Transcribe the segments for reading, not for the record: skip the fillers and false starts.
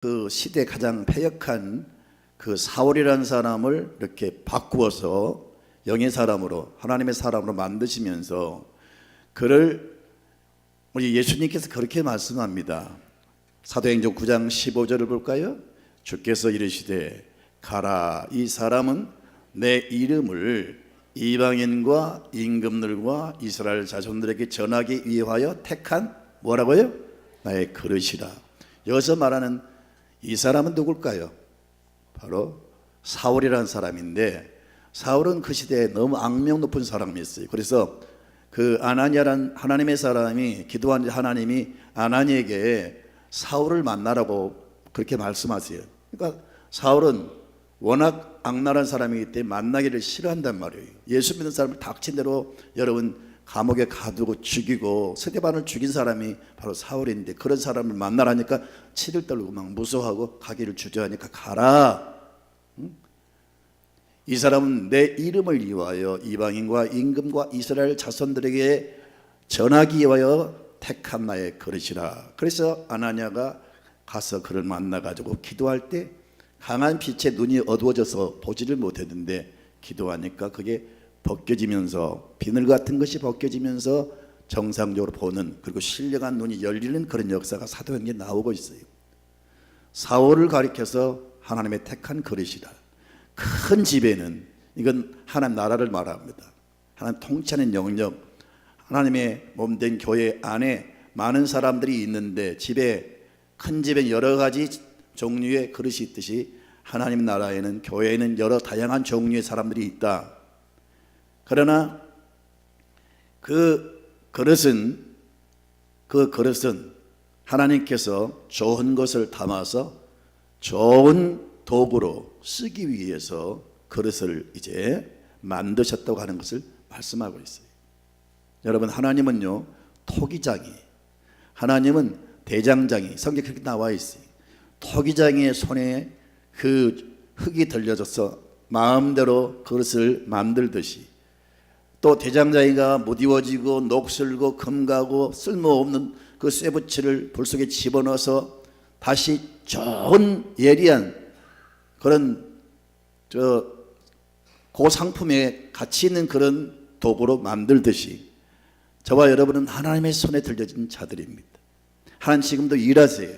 그 시대 가장 패역한 그 사울이라는 사람을 이렇게 바꾸어서 영의 사람으로, 하나님의 사람으로 만드시면서 그를 우리 예수님께서 그렇게 말씀합니다. 사도행전 9장 15절을 볼까요? 주께서 이르시되 가라, 이 사람은 내 이름을 이방인과 임금들과 이스라엘 자손들에게 전하기 위하여 택한 뭐라고요? 나의 그릇이라. 여기서 말하는 이 사람은 누굴까요? 바로 사울이라는 사람인데, 사울은 그 시대에 너무 악명 높은 사람이었어요. 그래서 그 아나니아라는 하나님의 사람이 기도한 하나님이 아나니에게 사울을 만나라고 그렇게 말씀하세요. 그러니까 사울은 워낙 악랄한 사람이기 때문에 만나기를 싫어한단 말이에요. 예수 믿는 사람을 닥친 대로 여러분 감옥에 가두고 죽이고, 스데반을 죽인 사람이 바로 사울인데, 그런 사람을 만나라니까 치를 떨고 막 무서워하고 가기를 주저하니까 가라. 이 사람은 내 이름을 위하여 이방인과 임금과 이스라엘 자손들에게 전하기 위하여 택한 나의 그릇이라. 그래서 아나니아가 가서 그를 만나가지고 기도할 때 강한 빛에 눈이 어두워져서 보지를 못했는데, 기도하니까 그게 벗겨지면서 비늘 같은 것이 벗겨지면서 정상적으로 보는, 그리고 신령한 눈이 열리는 그런 역사가 사도행전에 나오고 있어요. 사울을 가리켜서 하나님의 택한 그릇이라. 큰 집에는, 이건 하나님 나라를 말합니다. 하나님 통치하는 영역, 하나님의 몸된 교회 안에 많은 사람들이 있는데, 집에, 큰 집에 여러 가지 종류의 그릇이 있듯이 하나님 나라에는, 교회에는 여러 다양한 종류의 사람들이 있다. 그러나 그 그릇은 하나님께서 좋은 것을 담아서 좋은 도구로 쓰기 위해서 그릇을 이제 만드셨다고 하는 것을 말씀하고 있어요. 여러분, 하나님은요 토기장이, 하나님은 대장장이, 성경에 그렇게 나와 있어요. 토기장이의 손에 그 흙이 들려져서 마음대로 그릇을 만들듯이, 또 대장장이가 무디워지고 녹슬고 금가고 쓸모없는 그 쇠붙이를 불 속에 집어넣어서 다시 좋은 예리한 그런 고상품에 가치 있는 그런 도구로 만들듯이, 저와 여러분은 하나님의 손에 들려진 자들입니다. 하나님 지금도 일하세요.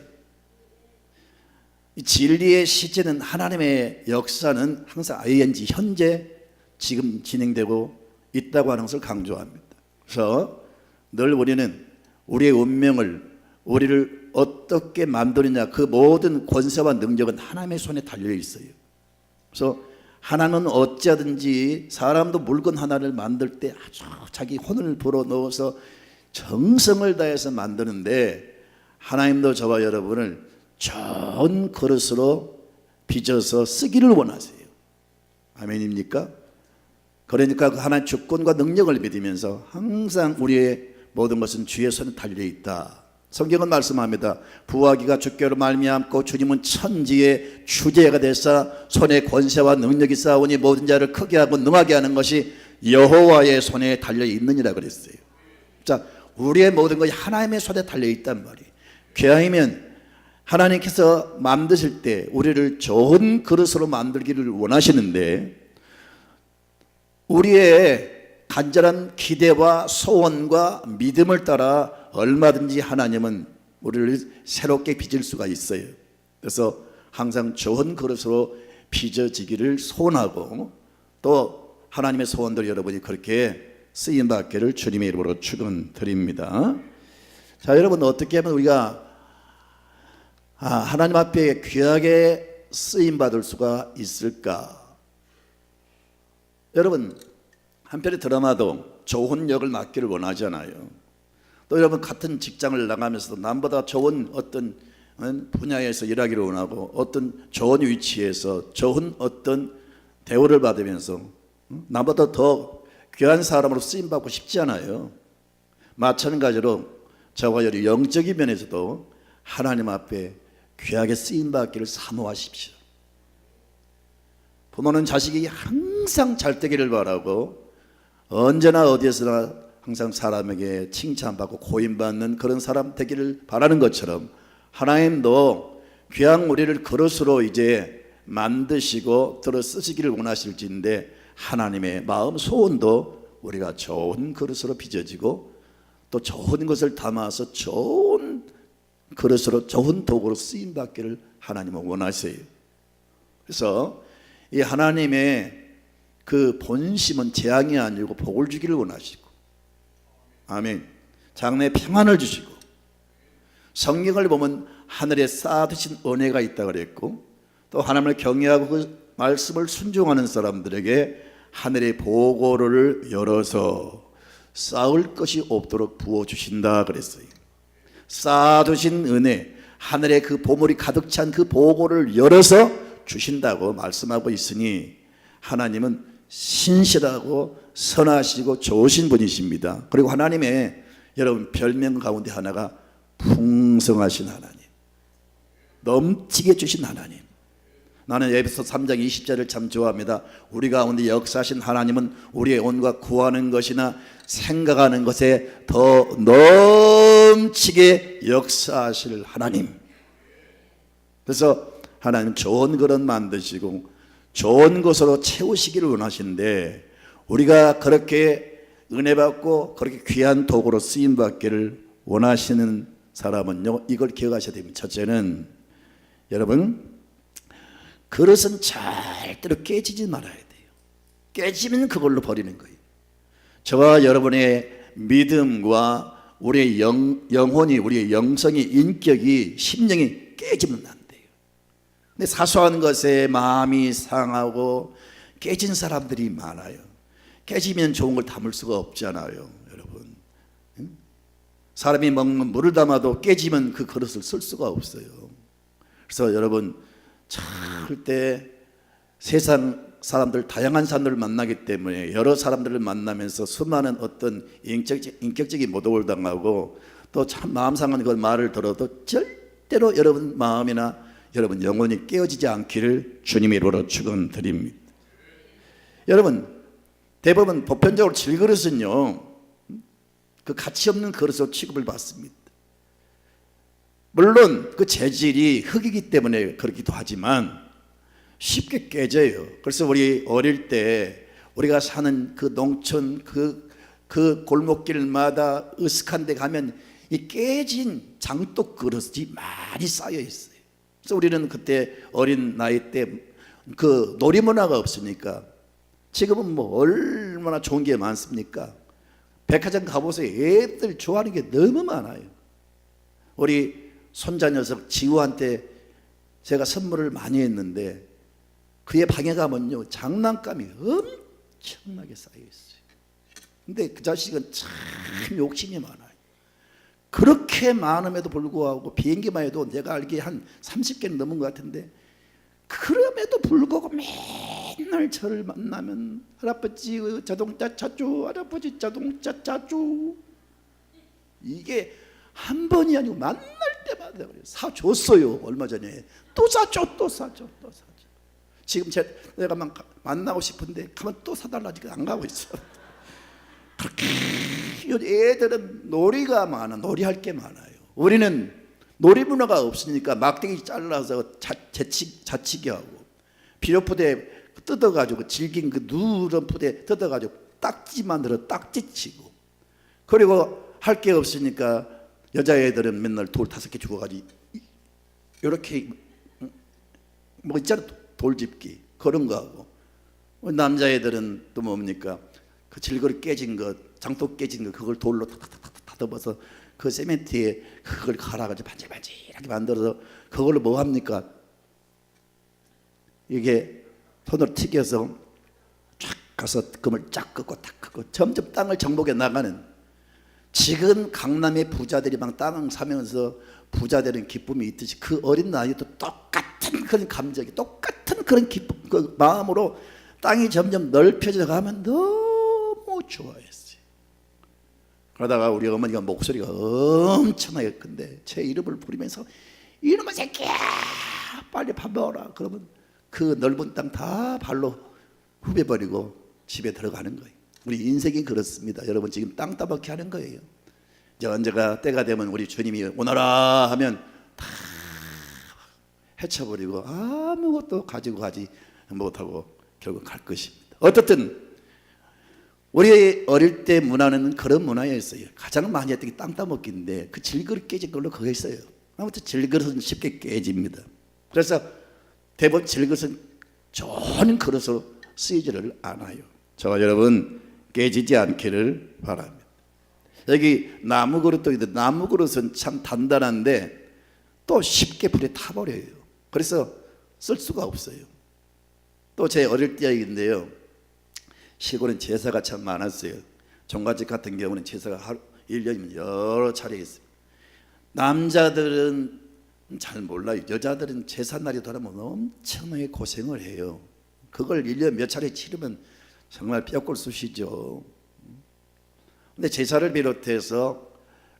이 진리의 시제는, 하나님의 역사는 항상 ing, 현재 지금 진행되고 있다고 하는 것을 강조합니다. 그래서 늘 우리는 우리의 운명을, 우리를 어떻게 만드느냐, 그 모든 권세와 능력은 하나님의 손에 달려 있어요. 그래서 하나님은 어찌하든지 사람도 물건 하나를 만들 때 아주 자기 혼을 불어넣어서 정성을 다해서 만드는데, 하나님도 저와 여러분을 좋은 그릇으로 빚어서 쓰기를 원하세요. 아멘입니까? 그러니까 그 하나님의 주권과 능력을 믿으면서 항상 우리의 모든 것은 주의 손에 달려있다. 성경은 말씀합니다. 부하기가 주께로 말미암고 주님은 천지의 주제가 되사 손에 권세와 능력이 쌓으니 모든 자를 크게 하고 능하게 하는 것이 여호와의 손에 달려있느니라 그랬어요. 자, 우리의 모든 것이 하나님의 손에 달려있단 말이에요. 귀하면 하나님께서 만드실 때 우리를 좋은 그릇으로 만들기를 원하시는데, 우리의 간절한 기대와 소원과 믿음을 따라 얼마든지 하나님은 우리를 새롭게 빚을 수가 있어요. 그래서 항상 좋은 그릇으로 빚어지기를 소원하고, 또 하나님의 소원들 여러분이 그렇게 쓰임받기를 주님의 이름으로 축원드립니다. 자, 여러분, 어떻게 하면 우리가 하나님 앞에 귀하게 쓰임받을 수가 있을까? 여러분, 한편의 드라마도 좋은 역을 맡기를 원하잖아요. 또 여러분, 같은 직장을 나가면서도 남보다 좋은 어떤 분야에서 일하기를 원하고, 어떤 좋은 위치에서 좋은 어떤 대우를 받으면서 남보다 더 귀한 사람으로 쓰임받고 싶지 않아요. 마찬가지로 저와 여러분 영적인 면에서도 하나님 앞에 귀하게 쓰임받기를 사모하십시오. 부모는 자식이 항상 잘 되기를 바라고, 언제나 어디에서나 항상 사람에게 칭찬받고 고임받는 그런 사람 되기를 바라는 것처럼, 하나님도 귀한 우리를 그릇으로 이제 만드시고 들어 쓰시기를 원하실지인데, 하나님의 마음 소원도 우리가 좋은 그릇으로 빚어지고 또 좋은 것을 담아서 좋은 그릇으로 좋은 도구로 쓰임 받기를 하나님은 원하세요. 그래서 이 하나님의 그 본심은 재앙이 아니고 복을 주기를 원하시고, 아멘, 장래에 평안을 주시고, 성경을 보면 하늘에 쌓아두신 은혜가 있다고 그랬고, 또 하나님을 경외하고 그 말씀을 순종하는 사람들에게 하늘의 보고를 열어서 쌓을 것이 없도록 부어주신다 그랬어요. 쌓아두신 은혜, 하늘에 그 보물이 가득 찬 그 보고를 열어서 주신다고 말씀하고 있으니, 하나님은 신실하고 선하시고 좋으신 분이십니다. 그리고 하나님의 여러분 별명 가운데 하나가 풍성하신 하나님, 넘치게 주신 하나님. 나는 에베소 3장 20절을 참 좋아합니다. 우리 가운데 역사하신 하나님은 우리의 온갖 구하는 것이나 생각하는 것에 더 넘치게 역사하실 하나님. 그래서 하나님 좋은 그릇 만드시고 좋은 것으로 채우시기를 원하시는데, 우리가 그렇게 은혜 받고 그렇게 귀한 도구로 쓰임 받기를 원하시는 사람은요, 이걸 기억하셔야 됩니다. 첫째는, 여러분, 그릇은 절대로 깨지지 말아야 돼요. 깨지면 그걸로 버리는 거예요. 저와 여러분의 믿음과 우리의 영혼이, 우리의 영성이, 인격이, 심령이 깨지면 안 돼요. 근데 사소한 것에 마음이 상하고 깨진 사람들이 많아요. 깨지면 좋은 걸 담을 수가 없잖아요, 여러분. 사람이 먹는 물을 담아도 깨지면 그 그릇을 쓸 수가 없어요. 그래서 여러분, 절대 세상 사람들, 다양한 사람들을 만나기 때문에 여러 사람들을 만나면서 수많은 어떤 인격적인 모독을 당하고 또 참 마음 상한 그 말을 들어도 절대로 여러분 마음이나 여러분 영혼이 깨어지지 않기를 주님의 이름으로 축원드립니다. 여러분, 대부분 보편적으로 질그릇은요, 그 가치 없는 그릇으로 취급을 받습니다. 물론 그 재질이 흙이기 때문에 그렇기도 하지만 쉽게 깨져요. 그래서 우리 어릴 때 우리가 사는 그 농촌 그 골목길마다 으슥한 데 가면 이 깨진 장독 그릇이 많이 쌓여 있어요. 그래서 우리는 그때 어린 나이 때 그 놀이문화가 없으니까, 지금은 뭐 얼마나 좋은 게 많습니까? 백화점 가보세요. 애들 좋아하는 게 너무 많아요. 우리 손자 녀석 지우한테 제가 선물을 많이 했는데, 그의 방에 가면요 장난감이 엄청나게 쌓여 있어요. 근데 그 자식은 참 욕심이 많아요. 그렇게 많음에도 불구하고, 비행기만 해도 내가 알기에 한 30개는 넘은 것 같은데, 그럼에도 불구하고 맨날 저를 만나면 할아버지 자동차 차주, 할아버지 자동차 차주, 이게 한 번이 아니고 만날 때마다 그래요. 사줬어요. 얼마 전에 또 사줘, 또 사줘, 또 사줘. 지금 내가 만나고 싶은데 가면 또 사달라니까 안 가고 있어. 그렇게 애들은 놀이가 많아, 놀이할 게 많아요. 우리는 놀이 문화가 없으니까 막대기 잘라서 자치기 하고, 비료푸대 뜯어가지고 질긴 그 누런 푸대 뜯어가지고 딱지 만들어 딱지 치고, 그리고 할 게 없으니까 여자애들은 맨날 돌 5개 주워가지고 이렇게 뭐 있잖아, 돌집기 그런 거 하고, 남자애들은 또 뭡니까, 그 질거리 깨진 것, 장독 깨진 것, 그걸 돌로 탁탁탁 다듬어서 그 세멘트에 그걸 갈아가지고 반질반질하게 만들어서 그걸로 뭐 합니까? 이게 손으로 튀겨서 쫙 가서 금을 쫙 긋고 탁 긋고 점점 땅을 정복해 나가는, 지금 강남의 부자들이 막 땅을 사면서 부자 되는 기쁨이 있듯이, 그 어린 나이에도 똑같은 그런 감정이, 똑같은 그런 기쁨, 그 마음으로 땅이 점점 넓혀져 가면 너무 좋아했어요. 그러다가 우리 어머니가 목소리가 엄청나게 큰데 제 이름을 부르면서 이놈의 새끼야 빨리 밥 먹어라. 그러면 그 넓은 땅 다 발로 후벼버리고 집에 들어가는 거예요. 우리 인생이 그렇습니다. 여러분, 지금 땅 따먹게 하는 거예요. 이제 언제가 때가 되면 우리 주님이 오너라 하면 다 헤쳐버리고 아무것도 가지고 가지 못하고 결국 갈 것입니다. 어떻든 우리 어릴 때 문화는 그런 문화였어요. 가장 많이 했던 게 땅 따먹기인데 그 질그릇 깨진 걸로 그거 있어요. 아무튼 질그릇은 쉽게 깨집니다. 그래서 대부분 질그릇은 좋은 그릇으로 쓰이지를 않아요. 저와 여러분 깨지지 않기를 바랍니다. 여기 나무 그릇도 있는데 나무 그릇은 참 단단한데 또 쉽게 불에 타버려요. 그래서 쓸 수가 없어요. 또 제 어릴 때 얘기인데요, 시골은 제사가 참 많았어요. 종갓집 같은 경우는 제사가 하루 1년이면 여러 차례 있어요. 남자들은 잘 몰라요. 여자들은 제삿날이 돌아오면 엄청나게 고생을 해요. 그걸 1년 몇 차례 치르면 정말 뼈골 쑤시죠. 근데 제사를 비롯해서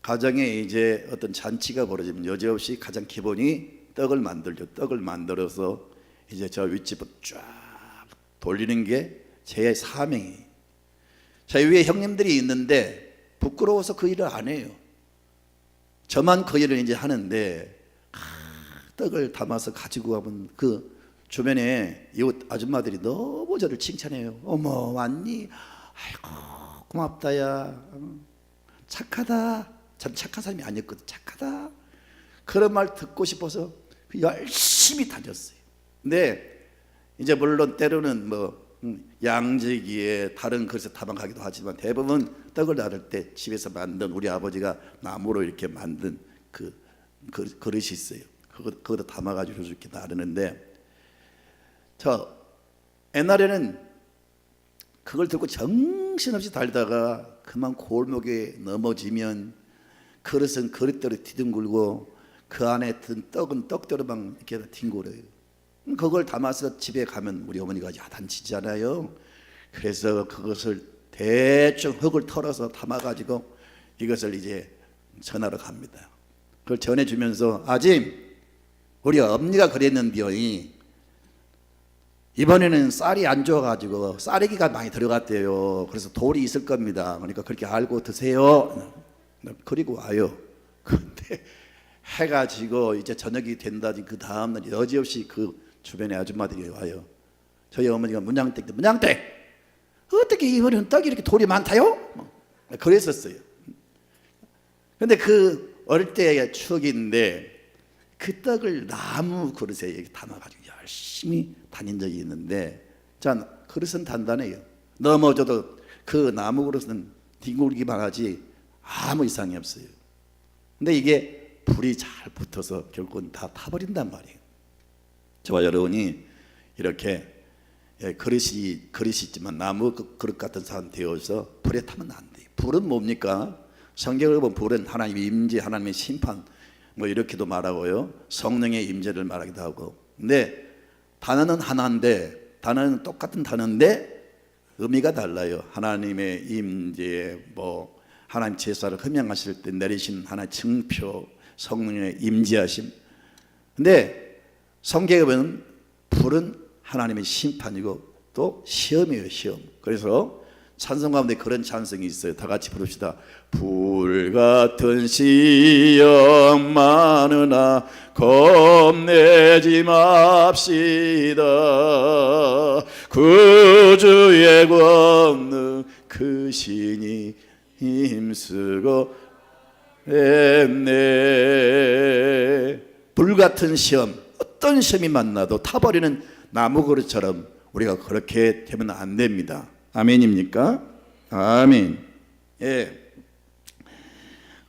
가정에 이제 어떤 잔치가 벌어지면 여지없이 가장 기본이 떡을 만들죠. 떡을 만들어서 이제 저 윗집부터 쫙 돌리는 게 제 사명이에요. 저 위에 형님들이 있는데 부끄러워서 그 일을 안 해요. 저만 그 일을 이제 하는데 떡을 담아서 가지고 가면 그 주변에 이웃 아줌마들이 너무 저를 칭찬해요. 어머 왔니? 아이고 고맙다야. 착하다. 전 착한 사람이 아니었거든. 착하다. 그런 말 듣고 싶어서 열심히 다녔어요. 근데 이제 물론 때로는 뭐 양재기에 다른 그릇에 담아가기도 하지만 대부분 떡을 나를 때 집에서 만든 우리 아버지가 나무로 이렇게 만든 그 그릇이 있어요. 그거 담아가지고 이렇게 나르는데 저 옛날에는 그걸 들고 정신없이 달다가 그만 골목에 넘어지면 그릇은 그릇대로 뒤둥글고 그 안에 든 떡은 떡대로만 이렇게 뒹굴어요. 그걸 담아서 집에 가면 우리 어머니가 야단치잖아요. 그래서 그것을 대충 흙을 털어서 담아가지고 이것을 이제 전하러 갑니다. 그걸 전해주면서 아짐 우리 엄니가 그랬는데요, 이번에는 쌀이 안 좋아가지고 쌀이기가 많이 들어갔대요. 그래서 돌이 있을 겁니다. 그러니까 그렇게 알고 드세요. 그리고 와요. 근데 해가 지고 이제 저녁이 된다지 그 다음날 여지없이 그 주변에 아줌마들이 와요. 저희 어머니가 문양댁 어떻게 이번에는 떡이 이렇게 돌이 많다요? 그랬었어요. 근데 그 어릴 때의 추억인데 그 떡을 나무 그릇에 담아가지고 열심히 다닌 적이 있는데 자 그릇은 단단해요. 넘어져도 그 나무 그릇은 뒹굴기만 하지 아무 이상이 없어요. 근데 이게 불이 잘 붙어서 결국은 다 타버린단 말이에요. 저와 여러분이 이렇게 그릇이 있지만 나무 그릇 같은 사람 되어서 불에 타면 안 돼요. 불은 뭡니까? 성경을 보면 불은 하나님의 임재, 하나님의 심판 뭐 이렇게도 말하고요. 성령의 임재를 말하기도 하고. 근데 단어는 하나인데 단어는 똑같은 단어인데 의미가 달라요. 하나님의 임재, 뭐 하나님 제사를 흠양하실 때 내리신 하나의 증표, 성령의 임재하심. 근데 성경에 보면 불은 하나님의 심판이고 또 시험이에요, 시험. 그래서 찬송 가운데 그런 찬송이 있어요. 다 같이 부릅시다. 불 같은 시험 많으나 겁내지 맙시다. 구주의 권능 크시니 힘쓰고 했네. 불 같은 시험, 어떤 시험이 만나도 타버리는 나무 그릇처럼 우리가 그렇게 되면 안 됩니다. 아멘입니까? 아멘. 예.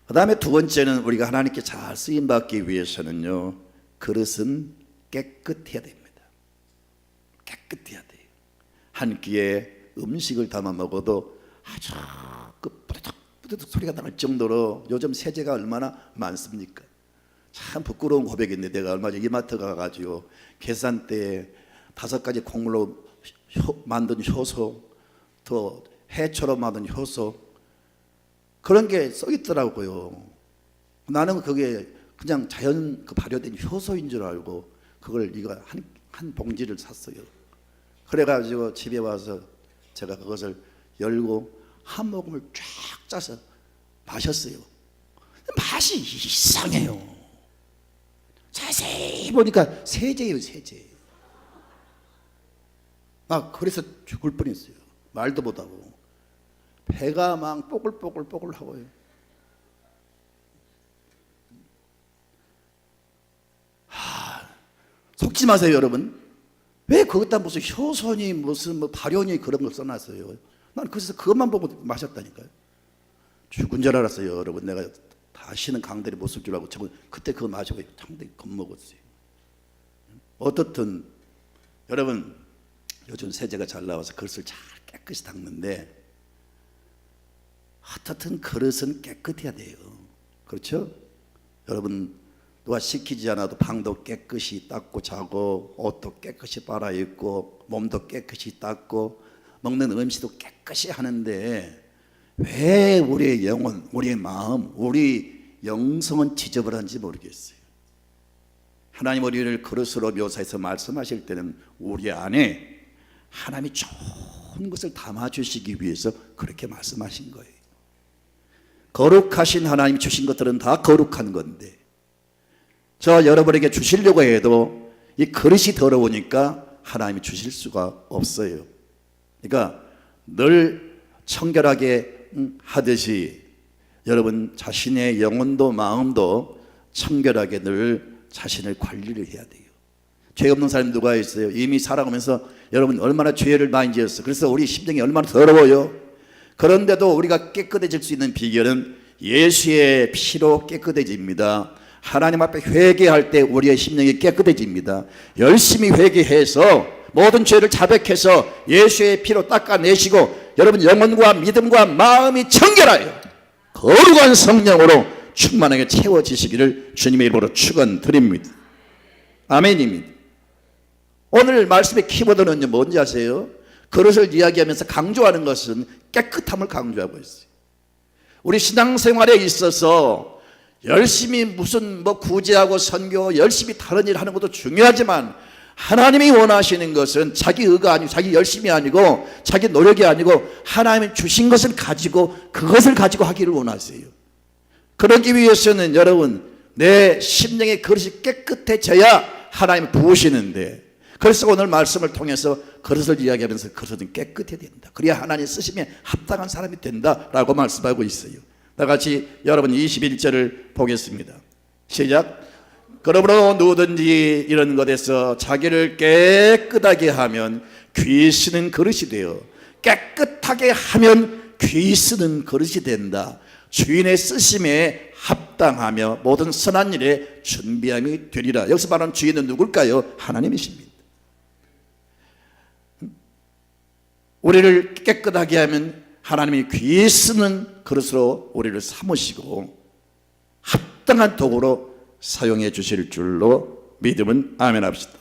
그 다음에 두 번째는 우리가 하나님께 잘 쓰임받기 위해서는요, 그릇은 깨끗해야 됩니다. 깨끗해야 돼요. 한 끼에 음식을 담아 먹어도 아주 그 뿌듯뿌듯 소리가 날 정도로 요즘 세제가 얼마나 많습니까? 참 부끄러운 고백인데 내가 얼마 전에 이마트 가가지고 계산대에 5가지 콩물로 만든 효소, 또 해초로 만든 효소 그런 게 써 있더라고요. 나는 그게 그냥 자연 그 발효된 효소인 줄 알고 그걸 이거 한 봉지를 샀어요. 그래가지고 집에 와서 제가 그것을 열고 한 모금을 쫙 짜서 마셨어요. 맛이 이상해요. 제 자세히 보니까 세제예요, 세제. 그래서 죽을 뻔했어요. 말도 못하고 배가 막 뽀글뽀글 하고요. 속지 마세요, 여러분. 왜 거기다 무슨 효소니 무슨 뭐 발효니 그런 걸 써놨어요. 난 그래서 그것만 보고 마셨다니까요. 죽은 줄 알았어요, 여러분. 내가 다시는 강대리 못 쓸 줄 알고 그때 그거 마시고 상당히 겁먹었어요. 어떻든 여러분, 요즘 세제가 잘 나와서 그릇을 잘 깨끗이 닦는데 어떻든 그릇은 깨끗해야 돼요. 그렇죠? 여러분, 누가 시키지 않아도 방도 깨끗이 닦고 자고 옷도 깨끗이 빨아입고 몸도 깨끗이 닦고 먹는 음식도 깨끗이 하는데 왜 우리의 영혼, 우리의 마음, 우리 영성은 지저분한지 모르겠어요. 하나님 우리를 그릇으로 묘사해서 말씀하실 때는 우리 안에 하나님이 좋은 것을 담아주시기 위해서 그렇게 말씀하신 거예요. 거룩하신 하나님이 주신 것들은 다 거룩한 건데 저 여러분에게 주시려고 해도 이 그릇이 더러우니까 하나님이 주실 수가 없어요. 그러니까 늘 청결하게 하듯이 여러분 자신의 영혼도 마음도 청결하게 늘 자신을 관리를 해야 돼요. 죄 없는 사람이 누가 있어요? 이미 살아가면서 여러분 얼마나 죄를 많이 지었어요. 그래서 우리 심정이 얼마나 더러워요. 그런데도 우리가 깨끗해질 수 있는 비결은 예수의 피로 깨끗해집니다. 하나님 앞에 회개할 때 우리의 심령이 깨끗해집니다. 열심히 회개해서 모든 죄를 자백해서 예수의 피로 닦아내시고 여러분 영혼과 믿음과 마음이 청결하여 거룩한 성령으로 충만하게 채워지시기를 주님의 이름으로 축원드립니다. 아멘입니다. 오늘 말씀의 키워드는 뭔지 아세요? 그릇을 이야기하면서 강조하는 것은 깨끗함을 강조하고 있어요. 우리 신앙생활에 있어서 열심히 무슨 구제하고 선교 열심히 다른 일 하는 것도 중요하지만 하나님이 원하시는 것은 자기 의가 아니고 자기 열심이 아니고 자기 노력이 아니고 하나님이 주신 것을 가지고 그것을 가지고 하기를 원하세요. 그러기 위해서는 여러분 내 심령의 그릇이 깨끗해져야 하나님이 부으시는데 그래서 오늘 말씀을 통해서 그릇을 이야기하면서 그릇은 깨끗해야 된다. 그래야 하나님 쓰심에 합당한 사람이 된다라고 말씀하고 있어요. 다 같이 여러분 21절을 보겠습니다. 시작. 그러므로 누구든지 이런 것에서 자기를 깨끗하게 하면 귀 쓰는 그릇이 되어 깨끗하게 하면 귀 쓰는 그릇이 된다. 주인의 쓰심에 합당하며 모든 선한 일에 준비함이 되리라. 여기서 말하는 주인은 누굴까요? 하나님이십니다. 우리를 깨끗하게 하면 하나님이 귀 쓰는 그릇으로 우리를 삼으시고 합당한 도구로 사용해 주실 줄로 믿으면 아멘 합시다.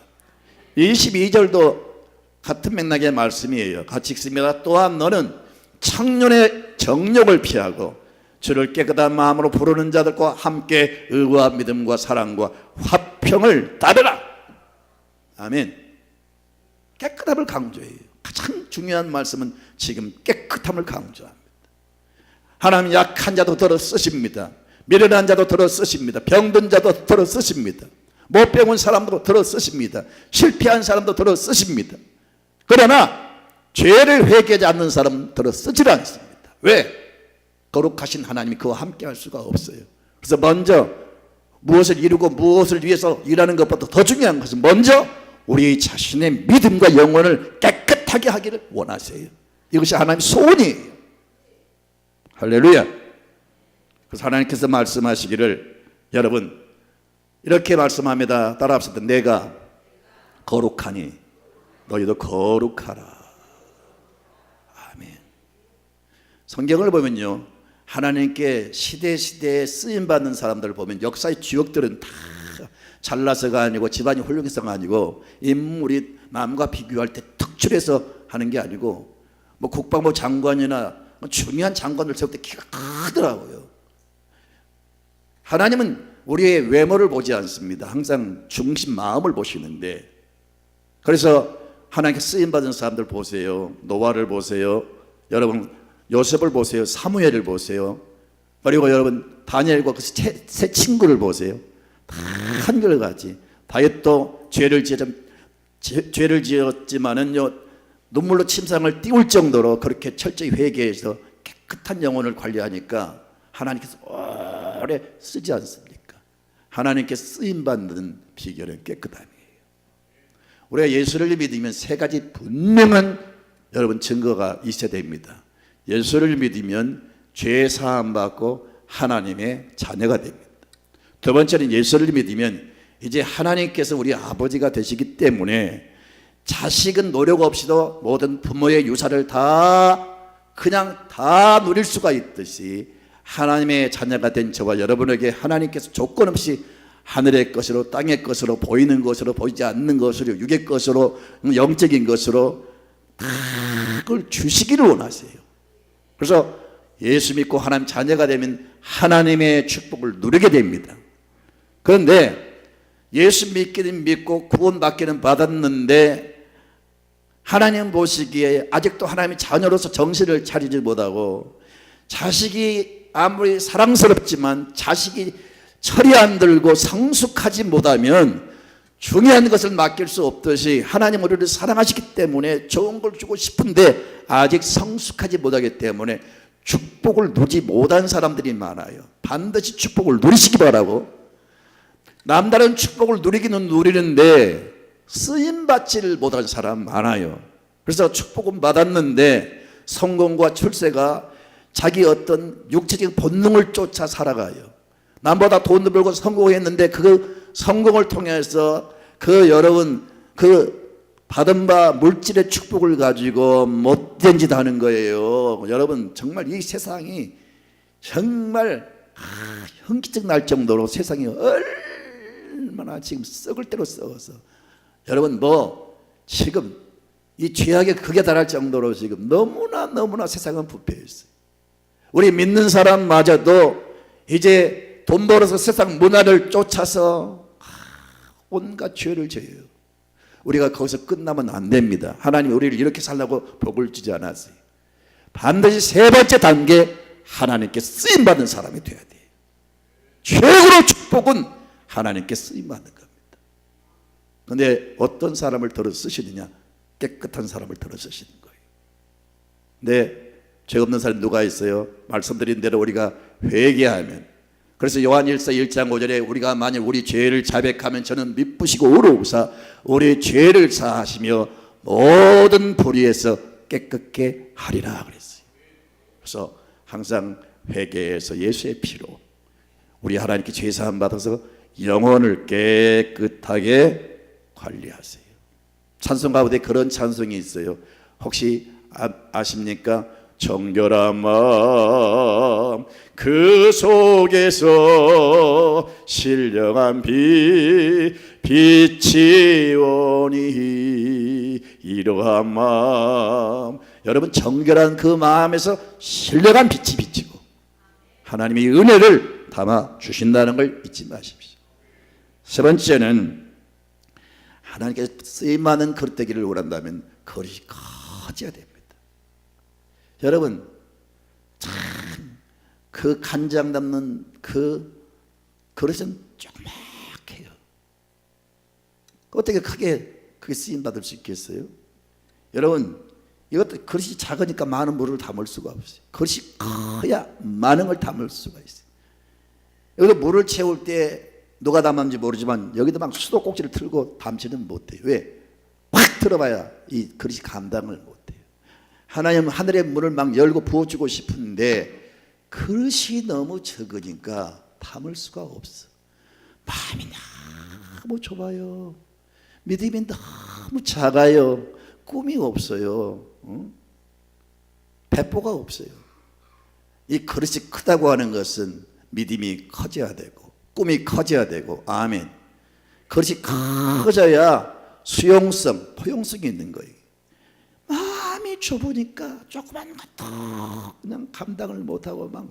22절도 같은 맥락의 말씀이에요. 같이 읽습니다. 또한 너는 청년의 정욕을 피하고 주를 깨끗한 마음으로 부르는 자들과 함께 의와 믿음과 사랑과 화평을 따르라. 아멘. 깨끗함을 강조해요. 가장 중요한 말씀은 지금 깨끗함을 강조합니다. 하나님 약한 자도 들어 쓰십니다. 미련한 자도 들어 쓰십니다. 병든 자도 들어 쓰십니다. 못 배운 사람도 들어 쓰십니다. 실패한 사람도 들어 쓰십니다. 그러나 죄를 회개하지 않는 사람은 들어 쓰질 않습니다. 왜? 거룩하신 하나님이 그와 함께 할 수가 없어요. 그래서 먼저 무엇을 이루고 무엇을 위해서 일하는 것보다 더 중요한 것은 먼저 우리 자신의 믿음과 영혼을 깨끗하게 하기를 원하세요. 이것이 하나님의 소원이에요. 할렐루야. 그래서 하나님께서 말씀하시기를 여러분 이렇게 말씀합니다. 따라합시다. 내가 거룩하니 너희도 거룩하라. 아멘. 성경을 보면요 하나님께 시대시대에 쓰임받는 사람들을 보면 역사의 주역들은 다 잘나서가 아니고 집안이 훌륭해서가 아니고 인물이 남과 비교할 때 특출해서 하는 게 아니고 국방부 장관이나 중요한 장관들 세울 때 키가 크더라고요. 하나님은 우리의 외모를 보지 않습니다. 항상 중심 마음을 보시는데 그래서 하나님께 쓰임받은 사람들 보세요. 노아를 보세요. 여러분 요셉을 보세요. 사무엘을 보세요. 그리고 여러분 다니엘과 그 세 친구를 보세요. 다 한결같이 다윗도 죄를 지었지만은요 눈물로 침상을 띄울 정도로 그렇게 철저히 회개해서 깨끗한 영혼을 관리하니까 하나님께서 오래 쓰지 않습니까? 하나님께 쓰임받는 비결은 깨끗함이에요. 우리가 예수를 믿으면 세 가지 분명한 여러분 증거가 있어야 됩니다. 예수를 믿으면 죄 사함 받고 하나님의 자녀가 됩니다. 두 번째는 예수를 믿으면 이제 하나님께서 우리 아버지가 되시기 때문에 자식은 노력 없이도 모든 부모의 유산을 그냥 다 누릴 수가 있듯이 하나님의 자녀가 된 저와 여러분에게 하나님께서 조건 없이 하늘의 것으로 땅의 것으로 보이는 것으로 보이지 않는 것으로 육의 것으로 영적인 것으로 다 그걸 주시기를 원하세요. 그래서 예수 믿고 하나님 자녀가 되면 하나님의 축복을 누리게 됩니다. 그런데 예수 믿기는 믿고 구원받기는 받았는데 하나님 보시기에 아직도 하나님의 자녀로서 정신을 차리지 못하고 자식이 아무리 사랑스럽지만 자식이 철이 안 들고 성숙하지 못하면 중요한 것을 맡길 수 없듯이 하나님 우리를 사랑하시기 때문에 좋은 걸 주고 싶은데 아직 성숙하지 못하기 때문에 축복을 누리지 못한 사람들이 많아요. 반드시 축복을 누리시기 바라고, 남다른 축복을 누리기는 누리는데 쓰임받지를 못한 사람 많아요. 그래서 축복은 받았는데 성공과 출세가 자기 어떤 육체적인 본능을 쫓아 살아가요. 남보다 돈을 벌고 성공했는데 그 성공을 통해서 여러분 받은 바 물질의 축복을 가지고 못된 짓 하는 거예요. 여러분 정말 이 세상이 정말 현기증 날 정도로 세상이 얼마나 지금 썩을 대로 썩어서 여러분 지금 이 죄악의 극에 달할 정도로 지금 너무나 세상은 부패했어요. 우리 믿는 사람마저도 이제 돈 벌어서 세상 문화를 쫓아서 온갖 죄를 져요. 우리가 거기서 끝나면 안 됩니다. 하나님이 우리를 이렇게 살라고 복을 주지 않았어요. 반드시 세 번째 단계, 하나님께 쓰임받는 사람이 돼야 돼요. 최고로 축복은 하나님께 쓰임받는 겁니다. 그런데 어떤 사람을 들어 쓰시느냐? 깨끗한 사람을 들어 쓰시는 거예요. 근데 죄 없는 사람이 누가 있어요? 말씀드린 대로 우리가 회개하면, 그래서 요한일서 1장 5절에 우리가 만약 우리 죄를 자백하면 저는 미쁘시고 의로우사 우리 죄를 사하시며 모든 불의에서 깨끗게 하리라 그랬어요. 그래서 항상 회개해서 예수의 피로 우리 하나님께 죄 사함 받아서 영혼을 깨끗하게 관리하세요. 찬송 가운데 그런 찬송이 있어요. 혹시 아십니까? 정결한 마음 그 속에서 신령한 빛이 오니 이러한 마음, 여러분 정결한 그 마음에서 신령한 빛이 비치고 하나님의 은혜를 담아 주신다는 걸 잊지 마십시오. 세 번째는 하나님께서 쓰임받는 그릇 되기를 원한다면 그릇이 커져야 됩니다. 여러분 참 그 간장 담는 그 그릇은 조그맣게요. 어떻게 크게 쓰임받을 수 있겠어요? 여러분 이것도 그릇이 작으니까 많은 물을 담을 수가 없어요. 그릇이 커야 많은 걸 담을 수가 있어요. 여기서 물을 채울 때 누가 담았는지 모르지만 여기도 막 수도꼭지를 틀고 담지는 못해요. 왜? 확 들어봐야 이 그릇이 감당을 못해요. 하나님 하늘의 문을 막 열고 부어주고 싶은데 그릇이 너무 적으니까 담을 수가 없어. 마음이 너무 좁아요. 믿음이 너무 작아요. 꿈이 없어요. 배포가 없어요. 이 그릇이 크다고 하는 것은 믿음이 커져야 되고 꿈이 커져야 되고, 아멘. 그릇이 커져야 수용성, 포용성이 있는 거예요. 마음이 좁으니까 조그만 것도 그냥 감당을 못하고 막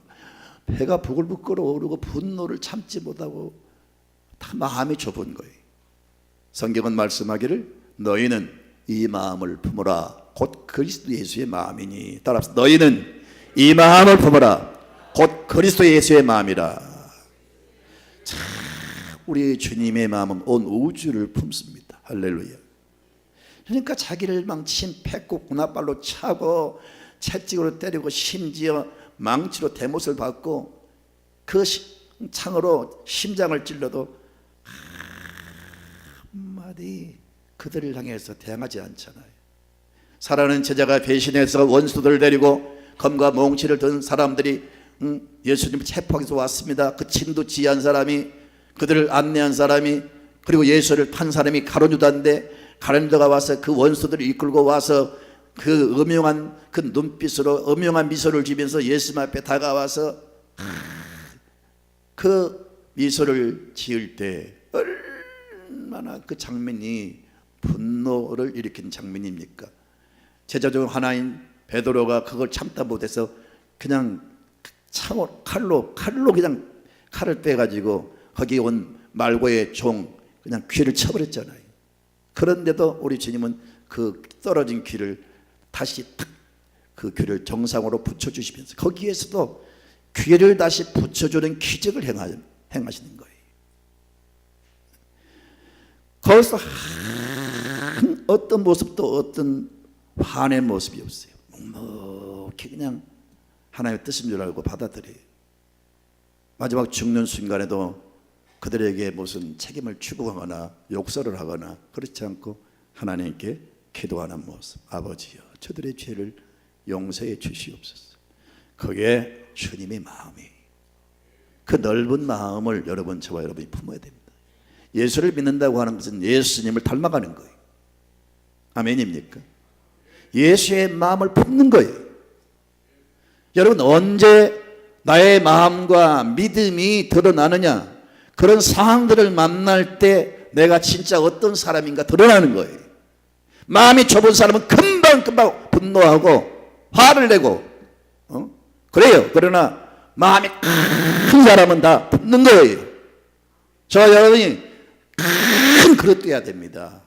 배가 부글부글 끓어오르고 분노를 참지 못하고 다 마음이 좁은 거예요. 성경은 말씀하기를 너희는 이 마음을 품으라 곧 그리스도 예수의 마음이니, 따라서 너희는 이 마음을 품으라 곧 그리스도 예수의 마음이라. 참 우리 주님의 마음은 온 우주를 품습니다. 할렐루야. 그러니까 자기를 망친 패고 군합발로 차고 채찍으로 때리고 심지어 망치로 대못을 받고 그 창으로 심장을 찔러도 한마디 그들을 향해서 대항하지 않잖아요. 사랑하는 제자가 배신해서 원수들을 데리고 검과 몽치를 든 사람들이 예수님을 체포하기 위해서 왔습니다. 그 진두지휘한 사람이, 그들을 안내한 사람이, 그리고 예수를 판 사람이 가룟유다인데, 가룟유다가 와서 그 원수들을 이끌고 와서 그 음흉한 그 눈빛으로 음흉한 미소를 지면서 예수님 앞에 다가와서 그 미소를 지을 때 얼마나 그 장면이 분노를 일으킨 장면입니까? 제자 중 하나인 베드로가 그걸 참다 못해서 그냥 칼로 그냥 칼을 빼가지고 거기 온 말고의 종 그냥 귀를 쳐버렸잖아요. 그런데도 우리 주님은 그 떨어진 귀를 다시 탁 그 귀를 정상으로 붙여주시면서 거기에서도 귀를 다시 붙여주는 기적을 행하시는 거예요. 거기서 어떤 모습도 어떤 화낸 모습이 없어요. 묵묵히 그냥 하나님의 뜻인 줄 알고 받아들여요. 마지막 죽는 순간에도 그들에게 무슨 책임을 추구하거나 욕설을 하거나 그렇지 않고 하나님께 기도하는 모습. 아버지여, 저들의 죄를 용서해 주시옵소서. 그게 주님의 마음이에요. 그 넓은 마음을 여러분, 저와 여러분이 품어야 됩니다. 예수를 믿는다고 하는 것은 예수님을 닮아가는 거예요. 아멘입니까? 예수의 마음을 품는 거예요. 여러분, 언제 나의 마음과 믿음이 드러나느냐? 그런 상황들을 만날 때 내가 진짜 어떤 사람인가 드러나는 거예요. 마음이 좁은 사람은 금방 분노하고 화를 내고 그래요. 그러나 마음이 큰 사람은 다 품는 거예요. 저 여러분이 큰 그릇 돼야 됩니다.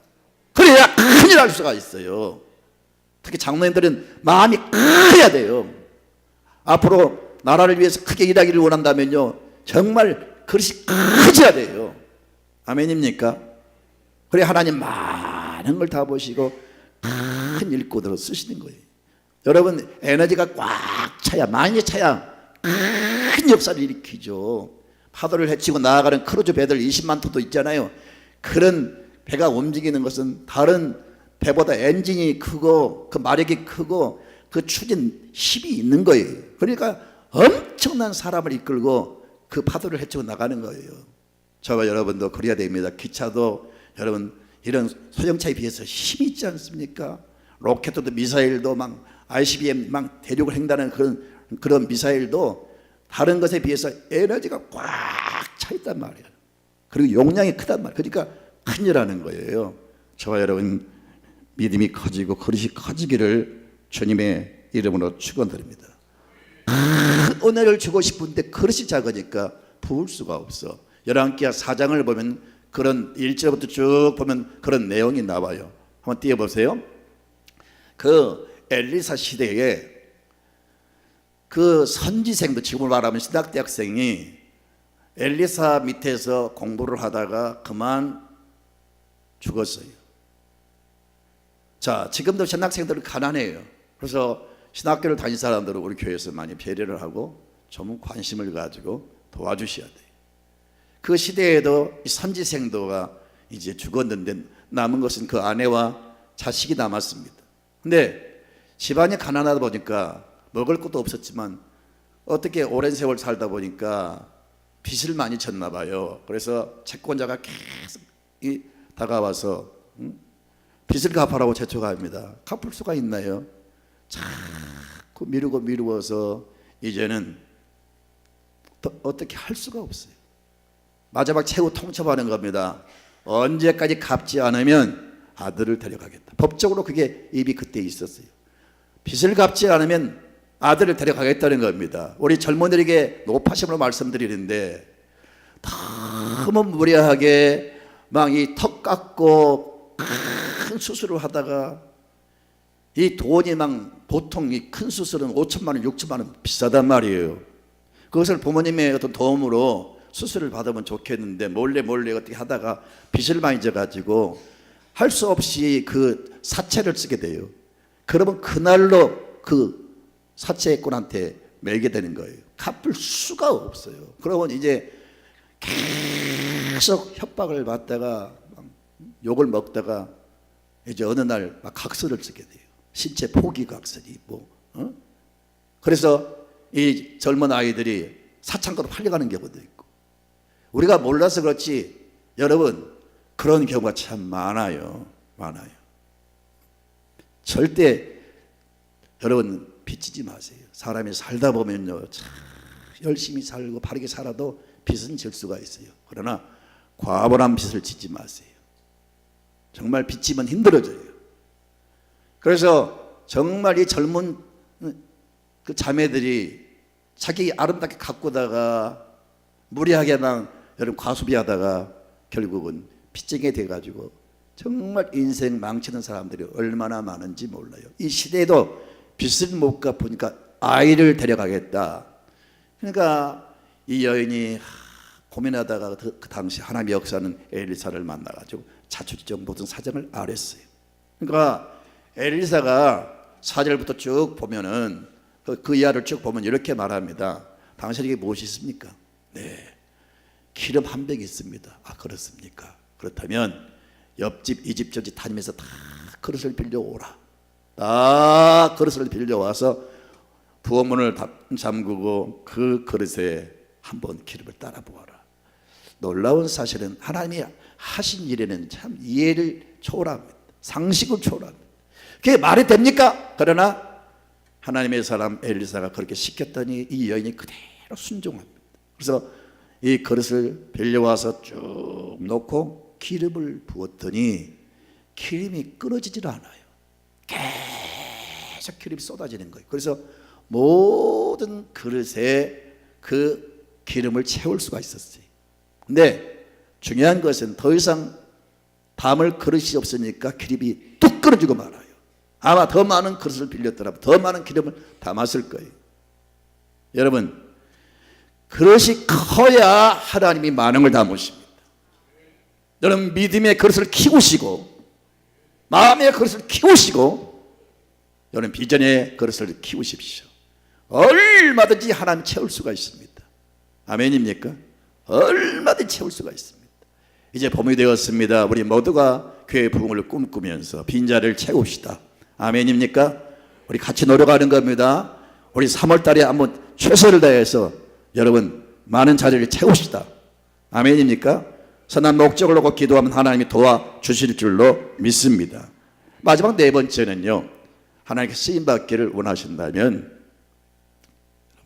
그래야 큰일 날 수가 있어요. 특히 장로님들은 마음이 커야 돼요. 앞으로 나라를 위해서 크게 일하기를 원한다면요, 정말 그릇이 커져야 돼요. 아멘입니까? 그래 하나님 많은 걸 다 보시고 큰 일꾼으로 쓰시는 거예요. 여러분, 에너지가 꽉 차야, 많이 차야 큰 역사를 일으키죠. 파도를 헤치고 나아가는 크루즈 배들 20만 톤도 있잖아요. 그런 배가 움직이는 것은 다른 배보다 엔진이 크고 그 마력이 크고 그 추진 힘이 있는 거예요. 그러니까 엄청난 사람을 이끌고 그 파도를 헤치고 나가는 거예요. 저와 여러분도 그래야 됩니다. 기차도 여러분 이런 소형차에 비해서 힘이 있지 않습니까? 로켓도 미사일도 막 ICBM 막 대륙을 횡단하는 그런 미사일도 다른 것에 비해서 에너지가 꽉 차 있단 말이에요. 그리고 용량이 크단 말이에요. 그러니까 큰일하는 거예요. 저와 여러분 믿음이 커지고 그릇이 커지기를 주님의 이름으로 축원드립니다. 은혜를 주고 싶은데 그릇이 작으니까 부을 수가 없어. 열왕기하 4장을 보면 그런 1절부터 쭉 보면 그런 내용이 나와요. 한번 띄워보세요. 그 엘리사 시대에 그 선지생도, 지금으로 말하면 신학대학생이 엘리사 밑에서 공부를 하다가 그만 죽었어요. 자, 지금도 신학생들은 가난해요. 그래서 신학교를 다닌 사람들은 우리 교회에서 많이 배려를 하고 좀 관심을 가지고 도와주셔야 돼요. 그 시대에도 이 선지생도가 이제 죽었는데 남은 것은 그 아내와 자식이 남았습니다. 근데 집안이 가난하다 보니까 먹을 것도 없었지만 어떻게 오랜 세월 살다 보니까 빚을 많이 졌나 봐요. 그래서 채권자가 계속 다가와서 빚을 갚아라고 재촉합니다. 갚을 수가 있나요? 자꾸 미루어서 이제는 어떻게 할 수가 없어요. 마지막 최후 통첩하는 겁니다. 언제까지 갚지 않으면 아들을 데려가겠다. 법적으로 그게 입이 그때 있었어요. 빚을 갚지 않으면 아들을 데려가겠다는 겁니다. 우리 젊은이들에게 높아심으로 말씀드리는데 너무 무리하게 막 이 턱 깎고 큰 수술을 하다가 이 돈이 막 보통 이 큰 수술은 5천만 원, 6천만 원 비싸단 말이에요. 그것을 부모님의 어떤 도움으로 수술을 받으면 좋겠는데 몰래 어떻게 하다가 빚을 많이 져가지고 할 수 없이 그 사채를 쓰게 돼요. 그러면 그날로 그 사채꾼한테 매게 되는 거예요. 갚을 수가 없어요. 그러면 이제 계속 협박을 받다가 욕을 먹다가 이제 어느 날 막 각서를 쓰게 돼요. 신체 포기 각서니 뭐. 그래서 이 젊은 아이들이 사창고로 팔려가는 경우도 있고, 우리가 몰라서 그렇지 여러분 그런 경우가 참 많아요. 절대 여러분 빚지지 마세요. 사람이 살다 보면요 참 열심히 살고 바르게 살아도 빚은 질 수가 있어요. 그러나 과분한 빚을 지지 마세요. 정말 빚지면 힘들어져요. 그래서 정말 이 젊은 그 자매들이 자기 아름답게 가꾸다가 무리하게만 여러분 과소비하다가 결국은 빚쟁이 돼가지고 정말 인생 망치는 사람들이 얼마나 많은지 몰라요. 이 시대에도 빚을 못 갚으니까 아이를 데려가겠다. 그러니까 이 여인이 고민하다가 그 당시 하나님의 역사는 엘리사를 만나가지고 자초지종 모든 사정을 알았어요. 그러니까 엘리사가 4절부터 쭉 보면은 그 이하를 쭉 보면 이렇게 말합니다. 당신에게 무엇이 있습니까? 네, 기름 한 병이 있습니다. 아, 그렇습니까? 그렇다면 옆집 이 집 저 집 다니면서 다 그릇을 빌려오라. 다 그릇을 빌려와서 부엌문을 잠그고 그 그릇에 한번 기름을 따라 부어라. 놀라운 사실은 하나님이 하신 일에는 참 이해를 초월합니다. 상식을 초월합니다. 그게 말이 됩니까? 그러나 하나님의 사람 엘리사가 그렇게 시켰더니 이 여인이 그대로 순종합니다. 그래서 이 그릇을 빌려와서 쭉 놓고 기름을 부었더니 기름이 끊어지질 않아요. 계속 기름이 쏟아지는 거예요. 그래서 모든 그릇에 그 기름을 채울 수가 있었어요. 근데 중요한 것은 더 이상 담을 그릇이 없으니까 기름이 뚝 끊어지고 말아요. 아마 더 많은 그릇을 빌렸더라도 더 많은 기름을 담았을 거예요. 여러분, 그릇이 커야 하나님이 많은 걸 담으십니다. 여러분, 믿음의 그릇을 키우시고 마음의 그릇을 키우시고 여러분 비전의 그릇을 키우십시오. 얼마든지 하나님 채울 수가 있습니다. 아멘입니까? 얼마든지 채울 수가 있습니다. 이제 봄이 되었습니다. 우리 모두가 교회 부흥을 꿈꾸면서 빈자리를 채웁시다. 아멘입니까? 우리 같이 노력하는 겁니다. 우리 3월 달에 한번 최선을 다해서 여러분 많은 자리를 채웁시다. 아멘입니까? 선한 목적을 놓고 기도하면 하나님이 도와주실 줄로 믿습니다. 마지막 네 번째는요, 하나님께 쓰임받기를 원하신다면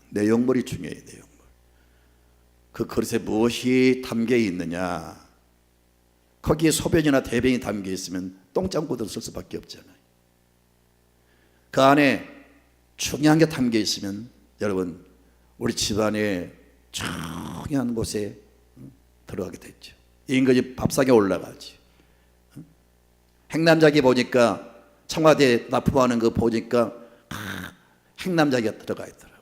내용물이 중요해요. 내용물. 그 그릇에 무엇이 담겨 있느냐. 거기에 소변이나 대변이 담겨 있으면 똥장구도 쓸 수밖에 없잖아요. 그 안에 중요한 게 담겨 있으면 여러분 우리 집안의 중요한 곳에 들어가게 됐죠. 임금이 밥상에 올라가지. 행남작이 보니까 청와대에 납품하는 거 보니까 행남작이 들어가 있더라고요.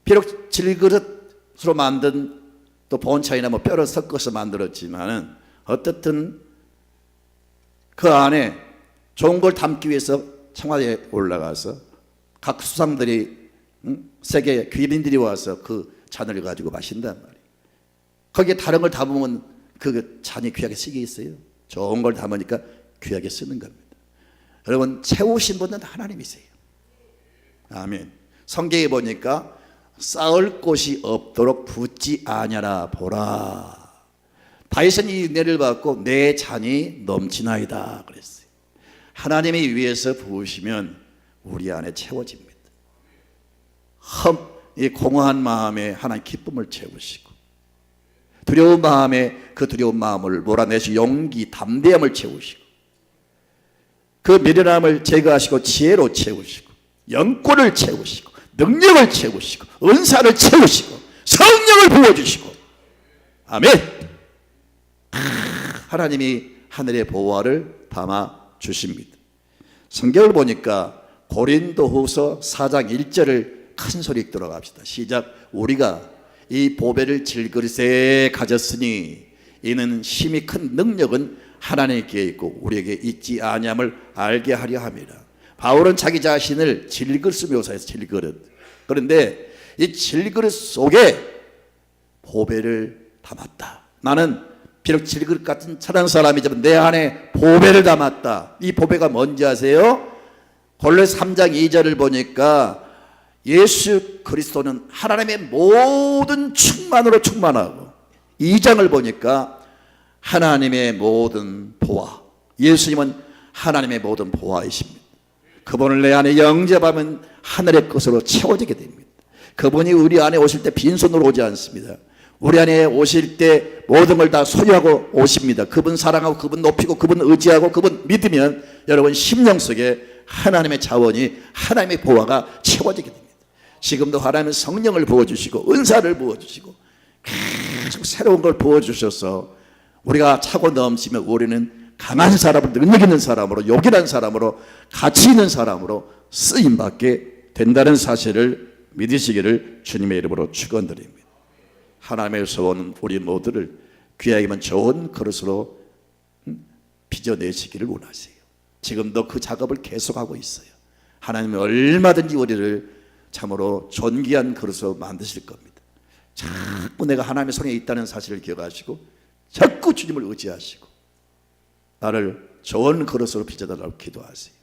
비록 질그릇으로 만든 또 본차이나 뭐 뼈를 섞어서 만들었지만은 어떻든 그 안에 좋은 걸 담기 위해서 청와대에 올라가서 각 수상들이 세계 귀빈들이 와서 그 잔을 가지고 마신단 말이에요. 거기에 다른 걸 담으면 그 잔이 귀하게 쓰게 있어요. 좋은 걸 담으니까 귀하게 쓰는 겁니다. 여러분 채우신 분은 하나님이세요. 아멘. 성경에 보니까 쌓을 곳이 없도록 붓지 아니하라 보라. 다윗은 이 은혜를 받고 내 잔이 넘치나이다 그랬어요. 하나님이 위에서 부으시면 우리 안에 채워집니다. 이 공허한 마음에 하나님 기쁨을 채우시고 두려운 마음에 그 두려운 마음을 몰아내시고 용기 담대함을 채우시고 그 미련함을 제거하시고 지혜로 채우시고 영권을 채우시고 능력을 채우시고 은사를 채우시고 성령을 부어주시고 아멘. 하나님이 하늘의 보화를 담아 주십니다. 성경을 보니까 고린도후서 4장 1절을 큰 소리 들어갑시다. 시작. 우리가 이 보배를 질그릇에 가졌으니 이는 힘이 큰 능력은 하나님께 있고 우리에게 있지 아니함을 알게 하려 함이라. 바울은 자기 자신을 질그릇으로 묘사해서 질그릇. 그런데 이 질그릇 속에 보배를 담았다. 나는 비록 질그릇 같은 천한 사람이지만 내 안에 보배를 담았다. 이 보배가 뭔지 아세요? 골로새 3장 2절을 보니까 예수 그리스도는 하나님의 모든 충만으로 충만하고 2장을 보니까 하나님의 모든 보화. 예수님은 하나님의 모든 보화이십니다. 그분을 내 안에 영접하면 하늘의 것으로 채워지게 됩니다. 그분이 우리 안에 오실 때 빈손으로 오지 않습니다. 우리 안에 오실 때 모든 걸 다 소유하고 오십니다. 그분 사랑하고 그분 높이고 그분 의지하고 그분 믿으면 여러분 심령 속에 하나님의 자원이 하나님의 보화가 채워지게 됩니다. 지금도 하나님은 성령을 부어주시고 은사를 부어주시고 계속 새로운 걸 부어주셔서 우리가 차고 넘치면 우리는 강한 사람으로, 능력 있는 사람으로, 요긴한 사람으로, 가치 있는 사람으로 쓰임받게 된다는 사실을 믿으시기를 주님의 이름으로 축원드립니다. 하나님에서 오는 우리 모두를 귀하기만 좋은 그릇으로 빚어내시기를 원하세요. 지금도 그 작업을 계속하고 있어요. 하나님은 얼마든지 우리를 참으로 존귀한 그릇으로 만드실 겁니다. 자꾸 내가 하나님의 손에 있다는 사실을 기억하시고 자꾸 주님을 의지하시고 나를 좋은 그릇으로 빚어달라고 기도하세요.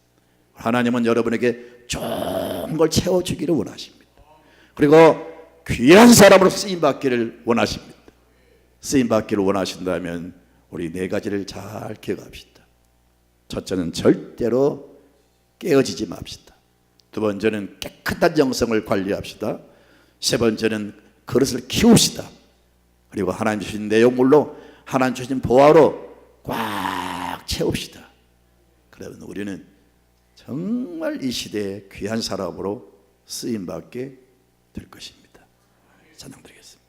하나님은 여러분에게 좋은 걸 채워주기를 원하십니다. 그리고 귀한 사람으로 쓰임받기를 원하십니다. 쓰임받기를 원하신다면 우리 네 가지를 잘 기억합시다. 첫째는 절대로 깨어지지 맙시다. 두 번째는 깨끗한 영성을 관리합시다. 세 번째는 그릇을 키웁시다. 그리고 하나님 주신 내용물로 하나님 주신 보화로 꽉 채웁시다. 그러면 우리는 정말 이 시대에 귀한 사람으로 쓰임받게 될 것입니다. 찬양 드리겠습니다.